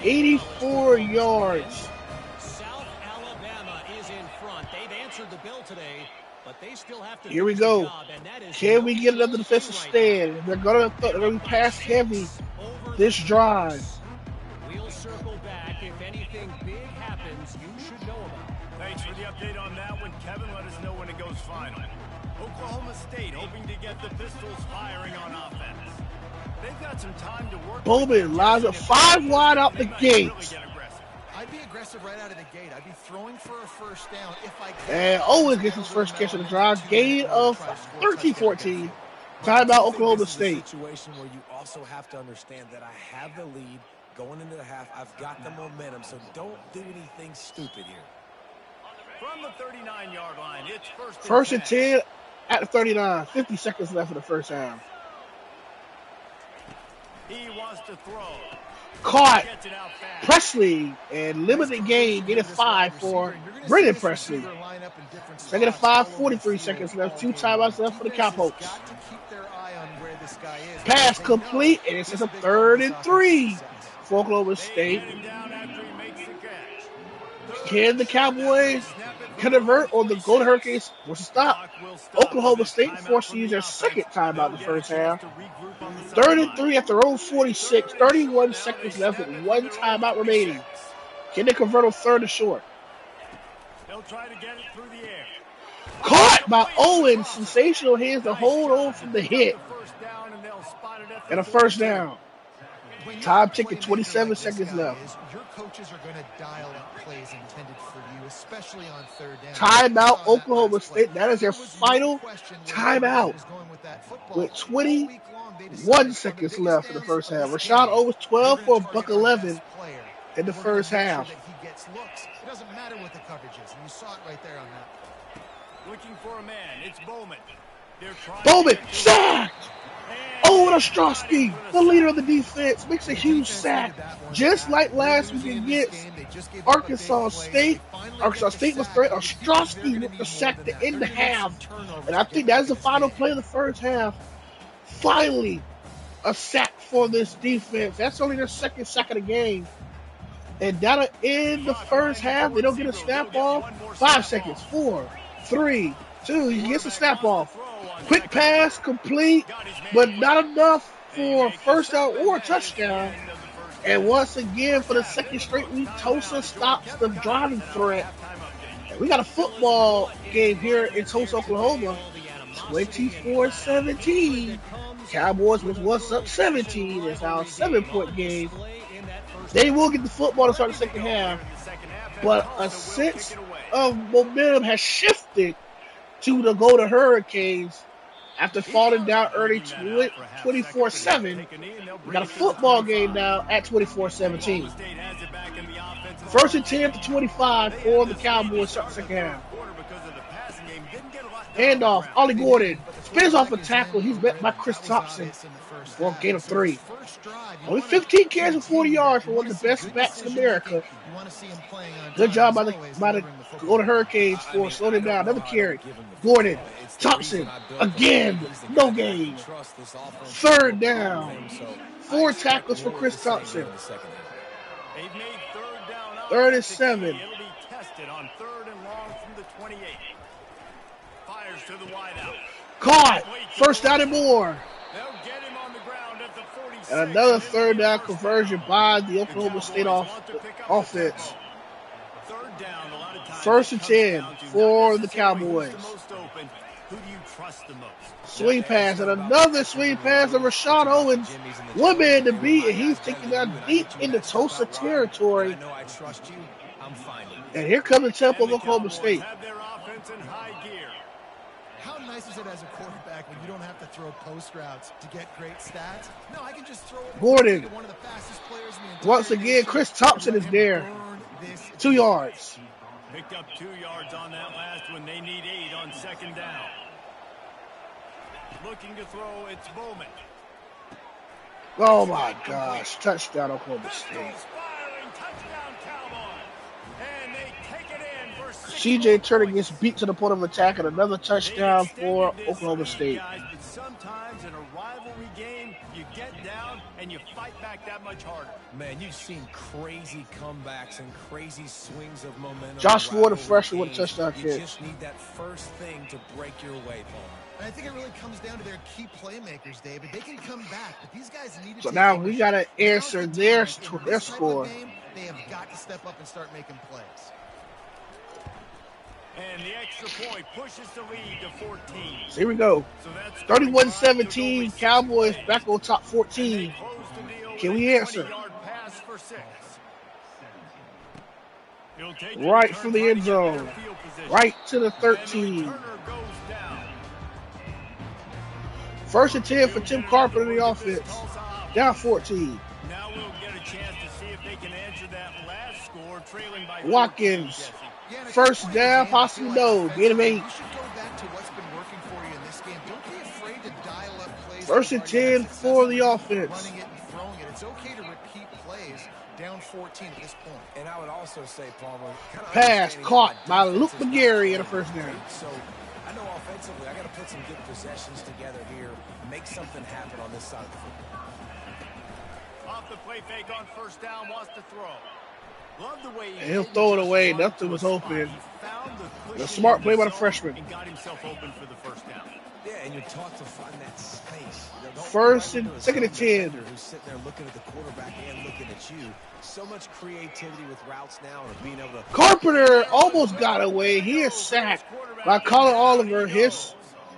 84 yards. South Alabama is in front. They've answered the bell today, but they still have to. Here we go. Can we get another defensive stand? They're going to pass heavy this drive. We'll circle back. If anything big happens, you should know about it. Thanks for the update on that one, Kevin. Let us know when it goes final. Oklahoma State hoping to get the Pistols firing on offense. They've got some time to work. Bowman lines up 5 wide out the gates. I'd be aggressive right out of the gate. I'd be throwing for a 1st down if I could. And Owens gets his 1st catch of the drive. Gain of 13-14. Timeout Oklahoma State. Situation where you also have to understand that I have the lead going into the half. I've got the momentum, so don't do anything stupid here. From the 39-yard line, it's 1st and 10 at the 39. 50 seconds left in the 1st half. He wants to throw. Caught. Presley and limited game. Gain of 5 for Brendan Presley. 2nd and 5, 43 seconds left. 2 timeouts left for the Cowpokes. Pass complete, and it's just a 3rd and 3 for Oklahoma State. Can the Cowboys convert or the Golden Hurricanes force a stop? Oklahoma State forced to use their 2nd timeout in the 1st half. 3rd and 3 at their own 46. 31 seconds left with 1 timeout remaining. Can they convert on 3rd and short? They'll try to get it through the air. Caught by Owens. Sensational hands to hold on from the hit. And a 1st down. Time ticking, 27 seconds left. Your coaches are going to dial up plays intended for you, especially on 3rd down. Timeout, Oklahoma State. That is their final timeout. With 21 seconds left in the 1st half. Rashad Owens, 12 for a buck 11 in the 1st half. He gets looks. It doesn't matter what the coverage is. And you saw it right there on that. Looking for a man. It's Bowman. Bowman sacked. Owen Ostrowski, the leader of the defense, makes a huge sack. Just like last week against Arkansas State. Arkansas State was threat. Ostrowski with the sack to end the half. And I think that's the final play of the 1st half. Finally, a sack for this defense. That's only their 2nd sack of the game. And that'll end the 1st half. They don't get a snap off. 5 seconds. 4, 3, 2. He gets a snap off. Quick pass, complete, but not enough for 1st down or a touchdown. And once again, for the 2nd straight week, Tulsa stops the driving threat. We got a football game here in Tulsa, Oklahoma. 24-17. Cowboys was once up 17. It's our 7-point game. They will get the football to start the second half, but a sense of momentum has shifted to the Golden Hurricanes after falling down early 24-7. We got a football game now at 24-17. First and 10 to 25 for the Cowboys start the second half. Handoff, Ollie Gordon spins off a tackle. He's met by Chris Thompson for a gain of 3. Only 15 carries for 40 yards for one of the best backs in America. Good job by the Golden Hurricanes for slowing him down. Another carry. Gordon, Thompson, again, no gain. Third down. 4 tackles for Chris Thompson. Third and 7. It'll be tested on 3rd and long from the 28. Fires to the wideout. Caught. First down and more. They'll get him on the ground at the 46. And another third down conversion by the Oklahoma State offense. Third down, a lot of times. First and 10 for the Cowboys. Who do you trust the most? Swing pass and another swing pass of Rashad Owens. One man to beat, and he's taking down deep into Tulsa territory. And here comes the tempo of Oklahoma State. How nice is it as a quarterback when you don't have to throw post routes to get great stats? No, I can just throw Gordon. one of the fastest players in the entire Once again, Chris Thompson is there. 2 yards. Picked up 2 yards on that last one. They need 8 on second down. Looking to throw, it's Bowman. Oh my gosh. Touchdown, Oklahoma State. Touchdown, Cowboys. And they take it in for CJ Turner gets beat to the point of attack and another touchdown for Oklahoma State. But sometimes in a rivalry game, you get down and you fight back that much harder. Man, you've seen crazy comebacks and crazy swings of momentum. Josh Ford, a freshman with a touchdown You catch. just need that first thing to break your way, Paul. And I think it really comes down to their key playmakers, David. They can come back, but these guys need to. So now we got to answer their score. They have got to step up and start making plays. And the extra point pushes the lead to 14. So here we go. So that's 31-17, Cowboys back on top 14. Can we answer? Right from the end zone. Right to the 13. First and 10 for Tim Carpenter in the offense. Down 14. Now we'll get a chance to see if they can answer that last score, trailing by Watkins. First down, possibly no. Gain of 8. You should go back to what's been working for you in this game. Don't be afraid to dial up plays. First and 10 for the offense. Running it and throwing it. It's okay to repeat plays down 14 at this point. And I would also say, Palmer, Pass caught by Luke McGarry in the first down. So I know offensively, I got to put some good possessions together here, make something happen on this side of the football. Off the play fake on first down, wants to throw. Love the way And he'll throw it away. Nothing was open. The smart play by the freshman. And got himself open for the first down. Yeah, and you're taught to find that space. Second and 10. Who's sitting there looking at the quarterback and looking at you. So much creativity with routes now and being able to. Carpenter almost got away. He is sacked by Colin Oliver. His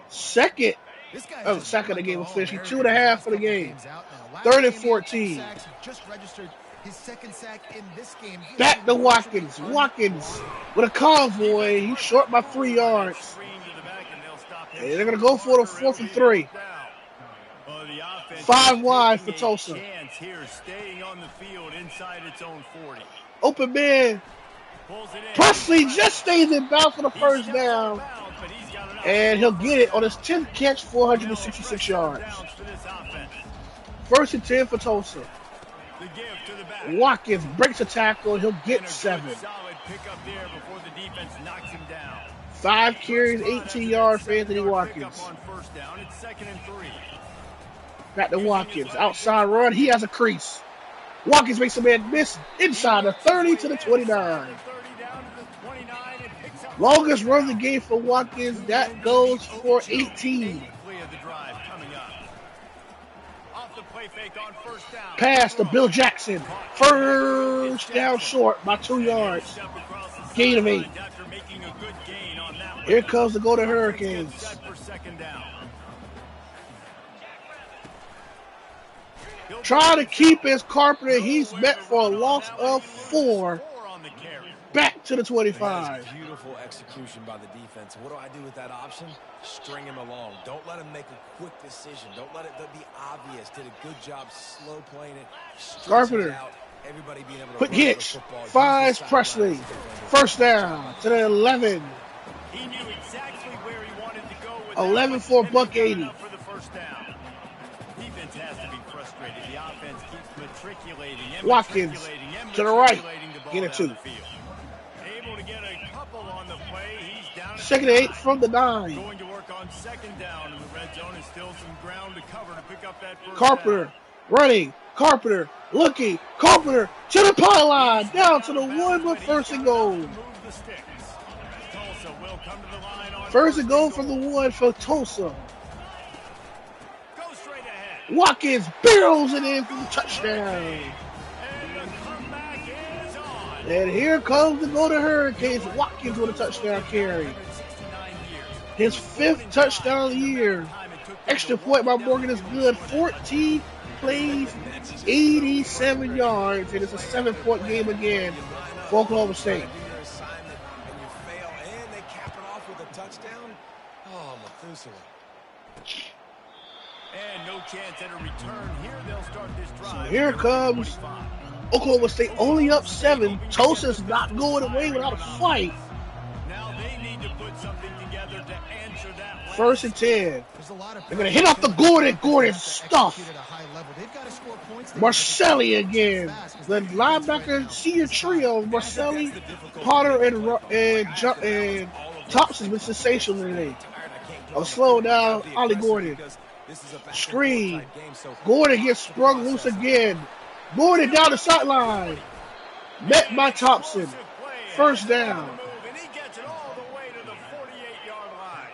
second sack of the game officially. 2.5 for the game. 3rd and 14. Just registered his second sack in this game. Back to Watkins. Watkins with a convoy. He's short by 3 yards. And they're going to go for the 4th and 3. 5 wide for Tulsa. Staying on the field inside its own 40. Open man. Presley just stays in bounds for the first down. And he'll get it on his 10th catch, 466 yards. First and 10 for Tulsa. Watkins breaks a tackle. He'll get 7. 5 carries, 18 yards for Anthony Watkins. Back to Watkins. Outside run. He has a crease. Watkins makes a man miss inside the 30 to the 29. Longest run of the game for Watkins. That goes for 18. Pass to Bill Jackson. First down short by 2 yards. Gain of 8. Here comes the Golden Offense gets Hurricanes. set for second down. Trying to keep his Carpenter. He's met for a loss of 4. On the carry. Back to the That 25. is beautiful execution by the defense. What do I do with that option? String him along. Don't let him make a quick decision. Don't let it be obvious. Did a good job slow playing it. Carpenter. It out. Everybody being able to Quick run the hitch. football. Finds Presley. First down to the 11. He knew exactly where he wanted to go with 11 for $180. for the first down. Defense has to be frustrated. The offense keeps matriculating and Watkins matriculating and to the right. matriculating the ball Get it down two. the field. Able to get a couple on the play. He's down. Second and 8 from the 9. Going to work on second down in the red zone. Is still some ground to cover to pick up that first Carpenter down. running. Carpenter looking. Carpenter to the pylon. Down to the 1 with first and goal. First and goal from the 1 for Tulsa. Watkins barrels it in for the touchdown. And here comes the Golden Hurricanes. Watkins with a touchdown carry. His 5th touchdown of the year. Extra point by Morgan is good. 14 plays, 87 yards. And it's a 7-point game again for Oklahoma State. And no chance at a return here. They'll start this drive. So here comes Oklahoma State only up 7. Tulsa's not going away without a fight. Now they need to put something together to answer that. First and 10. They're going to hit off the Gordon. Gordon stuff. Marcelli again. The linebacker senior trio, Marcelli, Potter, and Thompson's been sensational today. I'll slow down Ollie Gordon. Screen. Gordon gets sprung loose again. Gordon down the sideline. Met by Thompson. First down. And he gets it all the way to the 48-yard line.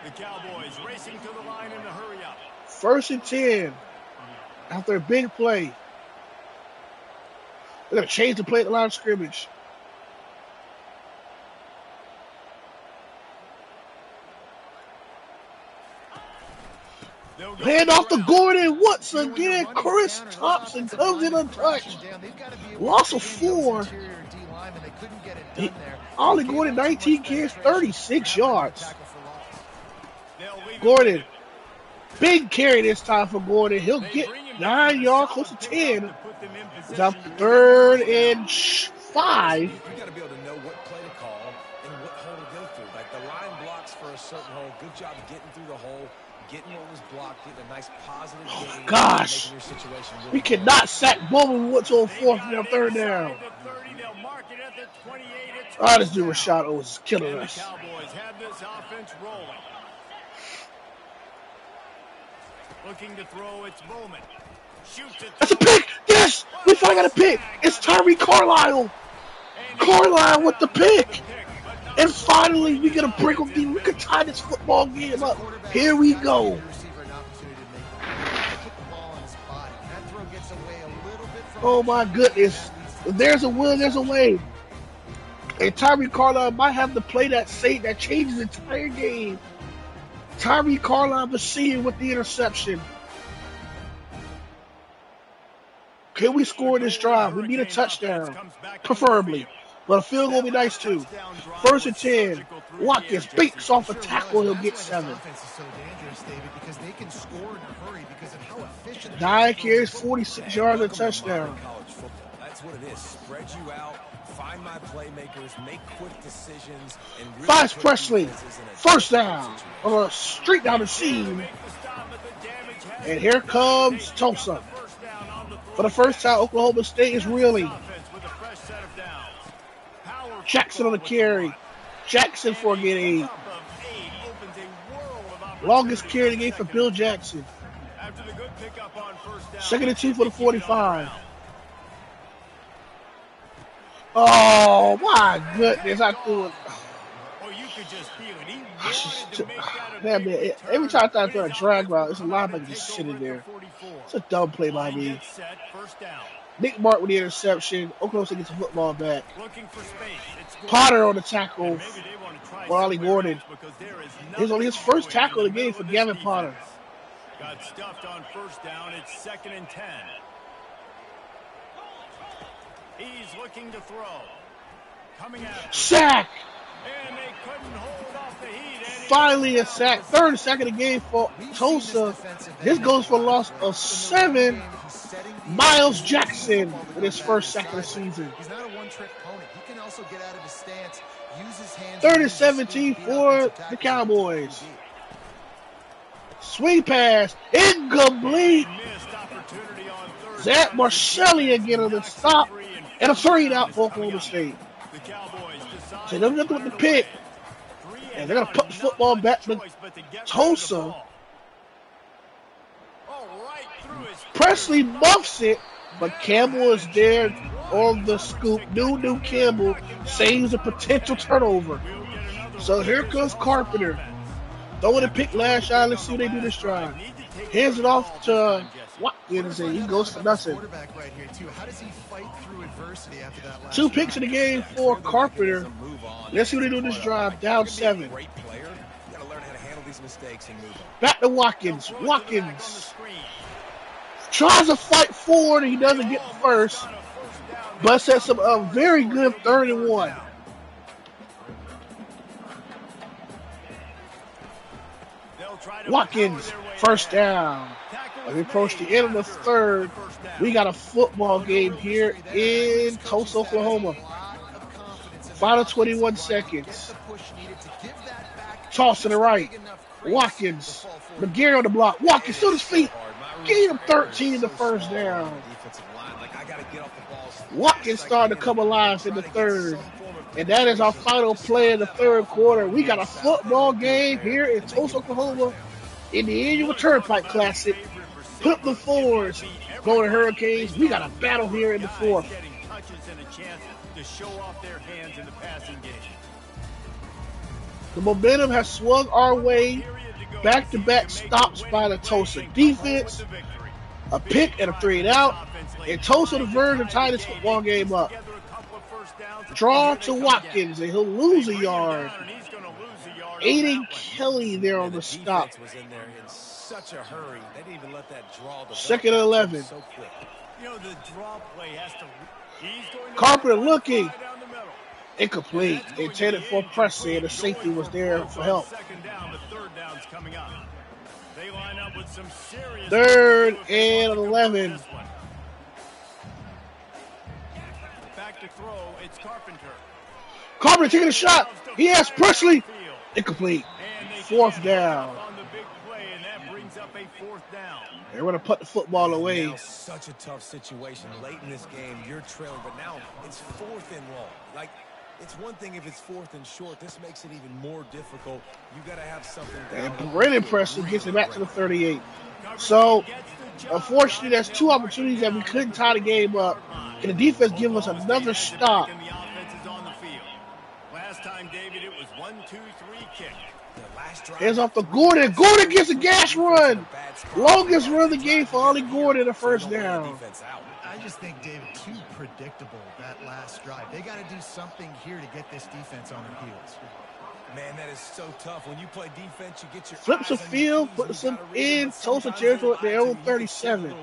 The Cowboys racing to the line in a hurry up. First and 10. After a big play. They're going to change the play at the line of scrimmage. Hand off to Gordon once again. Chris Thompson comes in untouched. Loss of 4. Ollie Gordon, 19 carries, 36 yards. Gordon, big carry this time for Gordon. He'll get 9 yards, close to 10. It's up 3rd and 5. You got to be able to know what play to call and what hole to go through. Like the line blocks for a certain hole. Good job getting through the hole, getting what was blocked, getting a nice positive gain. Gosh, we cannot sack Bowman. We went to a 4th and 3rd down. Oh, this dude Rashad Owens is killing us. Cowboys have this offense rolling. Looking to throw, it's Bowman. Shoots it. That's a pick. Yes, we finally got a pick. It's Tyree Carlisle. Carlisle with the pick. And finally, we get a break of the. We could tie this football game up. Here we go. Oh my goodness. If there's a will, there's a way. And Tyree Carlisle might have to play that changes the entire game. Tyree Carlisle the senior with the interception. Can we score this drive? We need a touchdown, preferably. But a field goal will be nice too. First and 10. Watkins beats off a tackle. He'll get 7. 9 carries, 46 yards, a touchdown. That's what it is. Spread you out. Find my playmakers. Make quick decisions. Finds Presley. First down. On a street down the seam. And here comes Tulsa. For the first time, Oklahoma State is reeling. Jackson on the carry. Jackson for a get 8. Longest carry of the game for Bill Jackson. 2nd and 2 for the 45. Oh my goodness! I threw it. Man, every time I throw a drag route, it's a linebacker just sitting there. It's a dumb play by me. Nick Mark with the interception. Oklahoma State gets a football back. Potter on the tackle or Ollie Gordon. He's only his first tackle of the game for Gavin Potter. Got stuffed on first down. It's 2nd and 10. He's looking to throw. Coming after. Sack! And they couldn't hold off the heat. Finally a sack. Third sack of the game for Tulsa. This goes for a loss of 7. Miles Jackson with his first sack of the season. He's not a one-trick pony. He can also get out of his stance, use his hands. 3rd and 17 for the Cowboys. Swing pass, incomplete. Zach Marcelli again on the stop, and a 3-and-out for Oklahoma State. So they're looking with the pick, and they're going to put the football back to Tulsa. Presley muffs it, but Campbell is there on the scoop. New Campbell saves a potential turnover. So here comes Carpenter. Throwing a pick last shot. Let's see what they do this drive. Hands it off to Watkins, and he goes for nothing. How does he fight through adversity after that last 2 picks in the game for Carpenter. Let's see what they do this drive. Down 7. Back to Watkins. Watkins tries to fight forward, and he doesn't get the first, but sets up a very good 3rd and 1. Watkins, first down. As we approach the end of the 3rd, we got a football game here in Tulsa, Oklahoma. Final 21 seconds. Toss to the right. Watkins. McGarry on the block. Watkins to his feet. Gave him 13 in the first down. Watkins starting to come alive in the 3rd. And that is our final play in the 3rd quarter. We got a football game here in Tulsa, Oklahoma in the annual Turnpike Classic. Put the fours going to Hurricanes. We got a battle here in the 4th. The momentum has swung our way. Back-to-back stops by the Tulsa defense. A pick and a 3-and-out. And Tulsa the verge of tying this football game up. Draw to Watkins, and he'll lose a yard. Aiden Kelly there on the stop. 2nd and 11. Carpenter looking. Incomplete. Intended for Presley, and the safety was there for help. 3rd and 11. Carpenter taking a shot. He has Presley. Incomplete. 4th down. They're going to put the football away. Now, such a tough situation late in this game. You're trailing, but now it's 4th and long. Like, it's one thing if it's 4th and short. This makes it even more difficult. You got to have something down. And Brennan Presley gets it back to the 38. So, unfortunately, there's 2 opportunities that we couldn't tie the game up. And the defense give us another stop. Hands off to Gordon. Gordon gets a gas run. Longest run of the game for Ollie Gordon, a first down. I just think, David, too predictable that last drive. They got to do something here to get this defense on their heels. Man, that is so tough. When you play defense, you get your flips the field, puts them in Tulsa territory at their own 37.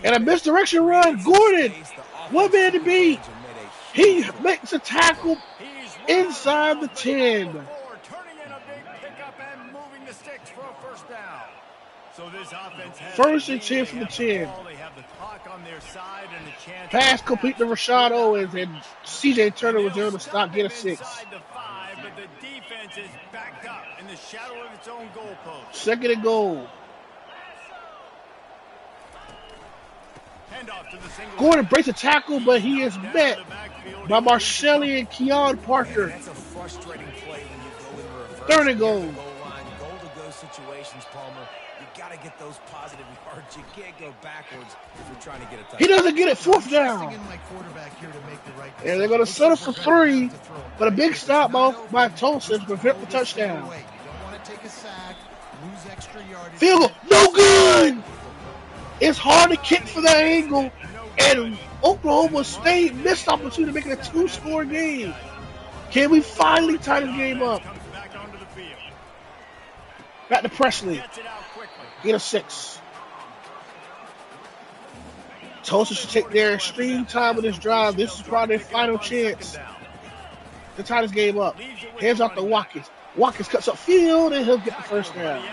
And a misdirection run. Gordon, 1 man to beat. He makes a tackle inside the 10. First and 10 from the 10. Pass complete to Rashad Owens, and C.J. Turner was able to stop, get a 6. 2nd and goal. Gordon breaks a tackle, but he is met by Marcelli and Keon Parker. 3rd and goal. Get those positive yards. You can't go backwards if you're trying to get a touchdown. He doesn't get it. 4th down. And they're going to settle for 3, but a big stop by Tulsa to prevent the touchdown. Field goal. No good. It's hard to kick for that angle, and Oklahoma State missed opportunity to make it a 2-score game. Can we finally tie this game up? Back to Presley. Get a 6. Tulsa should take their extreme time with this drive. This is probably their final chance to tie this game up. Hands off to Watkins. Watkins cuts up field and he'll get the first down.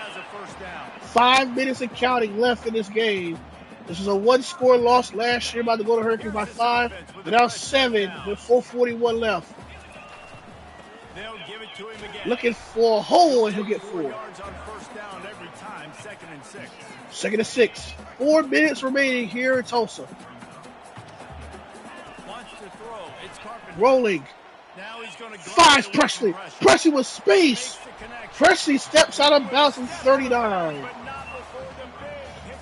5 minutes and counting left in this game. This is a 1-score loss last year, about to go to Hurricanes by 5. But now 7 with 4:41 left. Looking for a hole and he'll get 4. Second and 6. 4 minutes remaining here in Tulsa. Rolling. Finds Presley. Presley with space. Presley steps out of bounds from 39.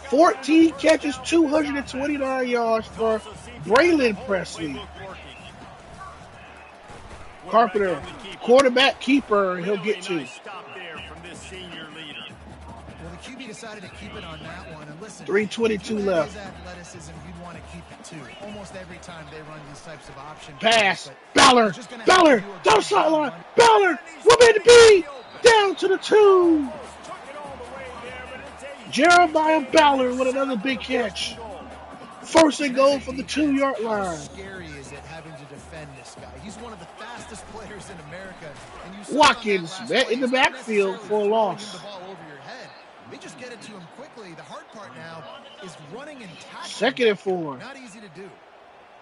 14 catches, 229 yards for Braylon Presley. Carpenter, quarterback keeper, he'll get 2. Well, the QB decided to keep it on that one. And listen, 3:22 left. Athleticism, you'd want to keep it too. Almost every time they run these types of options. Pass. Ballard. Ballard. Down the sideline. Ballard. 1 man to beat. Down to the 2. Jeremiah Ballard with another big catch. First and goal from the 2-yard line. How scary is it having to defend this guy? He's one of the fastest players in America. And you Watkins met in the backfield for a loss. The ball over your head. They just get it to him quickly. The hard part now is running and tackling. Second and 4. Not easy to do.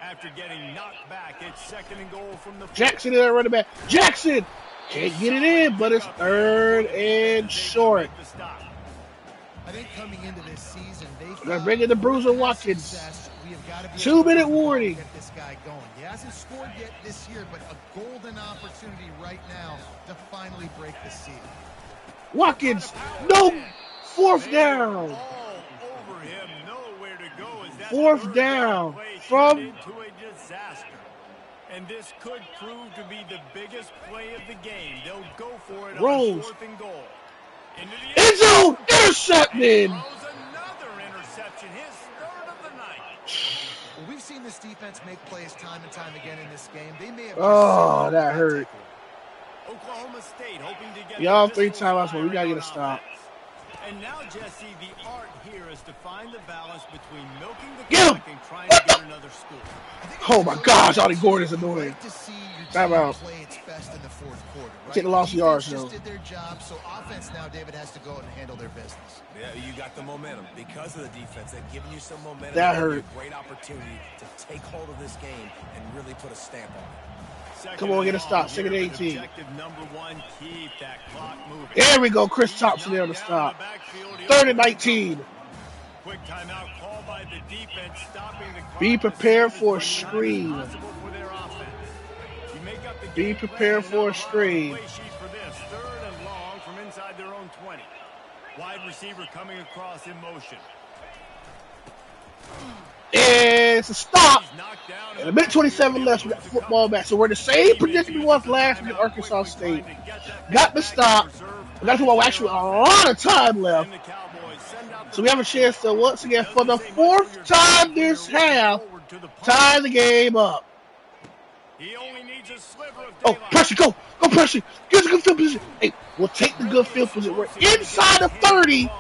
After getting knocked back, it's second and goal from the Jackson in there running back. Jackson can't get it in, but it's 3rd and short. I think coming into this season, They're bringing the Bruiser Watkins. 2-minute warning. Get this guy going. He hasn't scored yet this year, but a golden opportunity right now to finally break the seal. Watkins, no, 4th down. all over him, nowhere to go. As that 4th down from into a disaster. And this could prove to be the biggest play of the game. They'll go for it Rolls. on 4th and goal. End zone, intercepted. Another interception, his 3rd of the night. Well, we've seen this defense make plays time and time again in this game. They may have Oh, that hurt. Oklahoma State hoping to get Y'all 3 timeouts, but we gotta get a stop. And now, Jesse, the art here is to find the balance between milking the Get him! clock and trying to get another score. Oh my gosh, Ollie Gordon's annoying. To see your Time team out. play its best in the 4th quarter. Right? Take the loss of yards, Defense though. just did their job, so offense now, David, has to go out and handle their business. Yeah, you got the momentum. Because of the defense, they've given you some momentum. That It'll be hurt. a great opportunity to take hold of this game and really put a stamp on it. Come on, get a stop. 2nd and 18. Objective number 1, keep that clock moving. There we go. Chris Thompson there to stop. 3rd and 19. Quick timeout call by the defense, stopping the clock. Be prepared for a screen. Possible for their offense. You make up the Be game prepared plan, for a now screen. play sheet for this. 3rd and long from inside their own 20. Wide receiver coming across in motion. It's a stop. He's knocked down And a minute 27 left. We got the football back. So we're in the same predicament we was last week at Arkansas State. Got the stop. We got to actually a lot of time left. So we have a chance to, once again, for the 4th time this half, tie the game up. He only needs a sliver of Oh, daylight. Pressure, go. Go, Pressure. Get a good field position. Hey, we'll take the good field position. We're inside of 30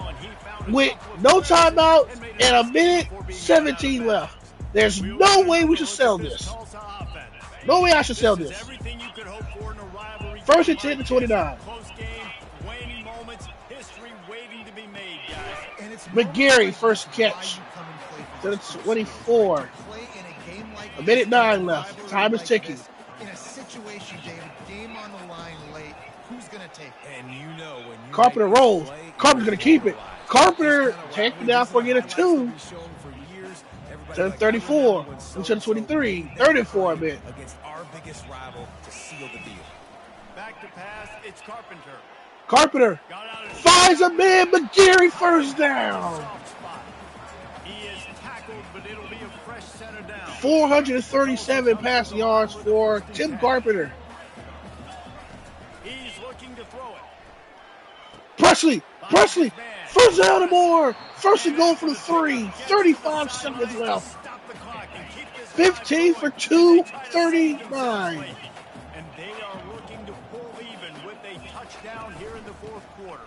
with no timeout and a minute 17 left. There's no way we should sell this. No way I should sell this. Everything you could hope for in a rivalry. 1st and 10 to 29. Close game, waning moments, history waiting to be made, guys. And it's McGarry, first catch to the 24. A minute 9 left. Time is ticking. In a situation, David, game on the line late, who's going to take it? And you know when you Carpenter make this rolls. play, Carpenter's going to keep it. Carpenter taking down for get a 2. To the 34. To the 23. 34 a bit. Against our biggest rival to seal the deal. Back to pass, it's Carpenter. Carpenter finds a man. McGarry first down. He is tackled, but it'll be a fresh center down. 437 passing yards for Tim Carpenter. He's looking to throw it. Presley. First down and more. First and goal for the 3. 35 seconds left. Stop the clock and keep this 15 for 239. And they are touchdown here in the fourth quarter.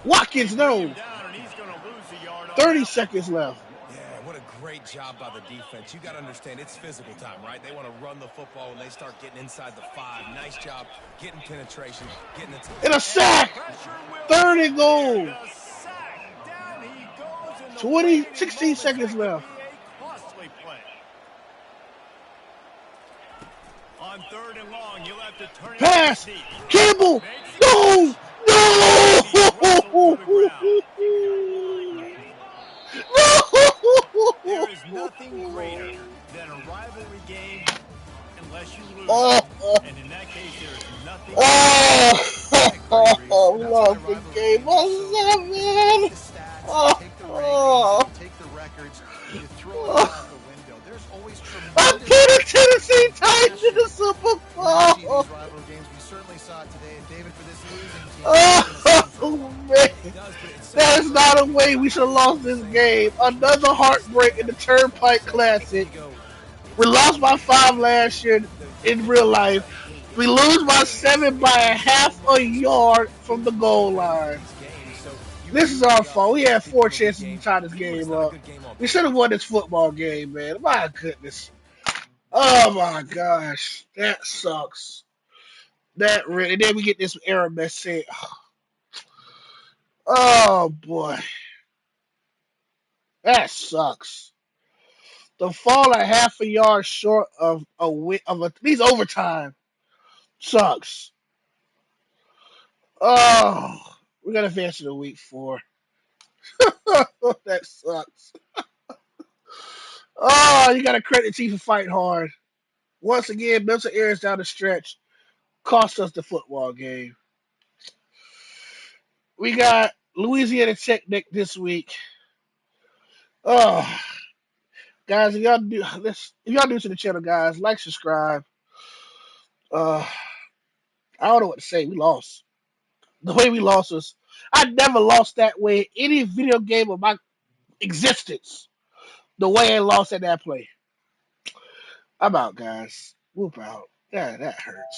Watkins, no. Down, and he's going to lose a yard on 30 that. seconds left. Yeah, what a great job by the defense. You got to understand, it's physical time, right? They want to run the football when they start getting inside the 5. Nice job getting penetration, getting the... And a sack. Third and goal. The sack. Down he goes, and the 20, remaining 16 moments, seconds that could left. be a costly play. On third and long, you'll have to turn it Pass. deep. Campbell. No. There is nothing greater than a rivalry game unless you lose. Oh. And in that case, there is nothing. Oh, we lost the game by 7. Take the records, you throw it out the window. There's always I put a Tennessee Titans in the Super Bowl. these rivalry games. We certainly saw it today. David, for this losing team. Oh, man. That is not a way we should have lost this game. Another heartbreak in the Turnpike Classic. We lost by 5 last year in real life. We lose by 7 by a half a yard from the goal line. This is our fault. We had 4 chances to tie this game up. We should have won this football game, man. My goodness. Oh, my gosh. That sucks. That really. And then we get this error message. Oh, boy. That sucks. To fall a half a yard short of these overtime sucks. Oh, we got to advance to week 4. That sucks. Oh, you got to credit T for fighting hard. Once again, mental errors down the stretch cost us the football game. We got Louisiana Tech this week. Oh, guys, if y'all new to the channel, guys, like, subscribe. I don't know what to say. We lost. The way we lost was, I never lost that way in any video game of my existence. The way I lost at that play. I'm out, guys. Whoop out. Yeah, that hurts.